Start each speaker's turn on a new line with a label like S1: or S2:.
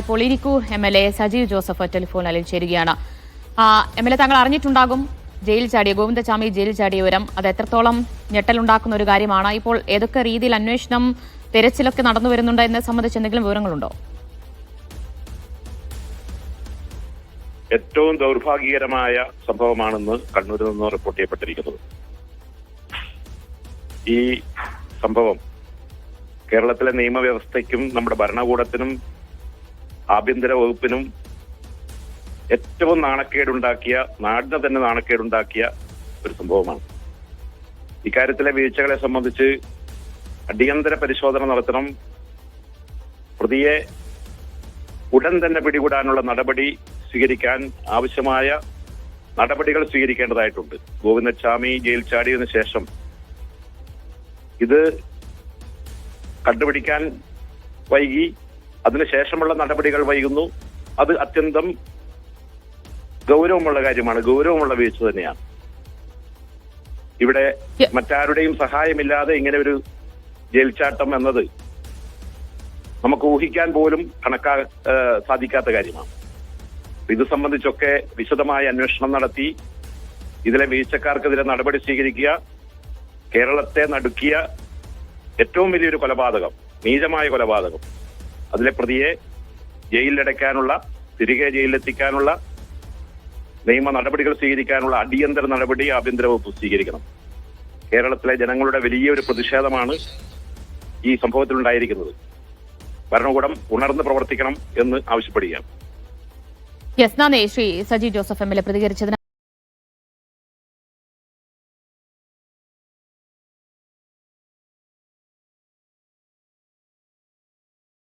S1: ഇപ്പോൾ ഇരിക്കൂ MLA Sajeev Joseph telephone ലൈനിൽ ചേരുകയാണ്. MLA, താങ്കൾ അറിഞ്ഞിട്ടുണ്ടാകും ജയിൽ ചാടിയ ഗോവിന്ദചാമി ജയിൽ ചാടിയ വിവരം. അത് എത്രത്തോളം ഞെട്ടലുണ്ടാക്കുന്ന ഒരു കാര്യമാണ്. ഇപ്പോൾ ഏതൊക്കെ രീതിയിൽ അന്വേഷണം തെരച്ചിലൊക്കെ നടന്നു വരുന്നുണ്ട് എന്നെ സംബന്ധിച്ച് എന്തെങ്കിലും വിവരങ്ങളുണ്ടോ?
S2: ഏറ്റവും ദൗർഭാഗ്യകരമായ സംഭവമാണെന്ന് കണ്ണൂരിൽ നിന്ന് റിപ്പോർട്ട് ചെയ്യപ്പെട്ടിരിക്കുന്നത്. ഈ സംഭവം കേരളത്തിലെ നിയമവ്യവസ്ഥയ്ക്കും നമ്മുടെ ഭരണകൂടത്തിനും ആഭ്യന്തര വകുപ്പിനും ഏറ്റവും നാണക്കേടുണ്ടാക്കിയ, നാടിന് തന്നെ നാണക്കേടുണ്ടാക്കിയ ഒരു സംഭവമാണ്. ഇക്കാര്യത്തിലെ വീഴ്ചകളെ സംബന്ധിച്ച് അടിയന്തര പരിശോധന നടത്തണം. പ്രതിയെ ഉടൻ തന്നെ പിടികൂടാനുള്ള നടപടി സ്വീകരിക്കാൻ ആവശ്യമായ നടപടികൾ സ്വീകരിക്കേണ്ടതായിട്ടുണ്ട്. ഗോവിന്ദചാമി ജയിൽ ചാടിയതിനു ശേഷം ഇത് കണ്ടുപിടിക്കാൻ വൈകി, അതിനുശേഷമുള്ള നടപടികൾ വൈകുന്നു. അത് അത്യന്തം ഗൗരവമുള്ള കാര്യമാണ്, ഗൗരവമുള്ള വീഴ്ച തന്നെയാണ്. ഇവിടെ മറ്റാരുടെയും സഹായമില്ലാതെ ഇങ്ങനെ ഒരു ജയിൽ ചാട്ടം എന്നത് നമുക്ക് ഊഹിക്കാൻ പോലും സാധിക്കാത്ത കാര്യമാണ്. ഇത് സംബന്ധിച്ചൊക്കെ വിശദമായ അന്വേഷണം നടത്തി ഇതിലെ വീഴ്ചക്കാർക്കെതിരെ നടപടി സ്വീകരിക്കുക. കേരളത്തെ നടുക്കിയ ഏറ്റവും വലിയൊരു കൊലപാതകം, നീചമായ കൊലപാതകം, അതിലെ പ്രതിയെ ജയിലിലടയ്ക്കാനുള്ള, തിരികെ ജയിലിലെത്തിക്കാനുള്ള നിയമ നടപടികൾ സ്വീകരിക്കാനുള്ള അടിയന്തര നടപടി ആഭ്യന്തര വകുപ്പ് സ്വീകരിക്കണം. കേരളത്തിലെ ജനങ്ങളുടെ വലിയൊരു പ്രതിഷേധമാണ് ഈ സംഭവത്തിലുണ്ടായിരിക്കുന്നത്. ഭരണകൂടം ഉണർന്ന് പ്രവർത്തിക്കണം എന്ന് ആവശ്യപ്പെടുകയാണ്.
S1: നന്ദി ശ്രീ സജീവ് ജോസഫ് MLA പ്രതികരിച്ചതിന്.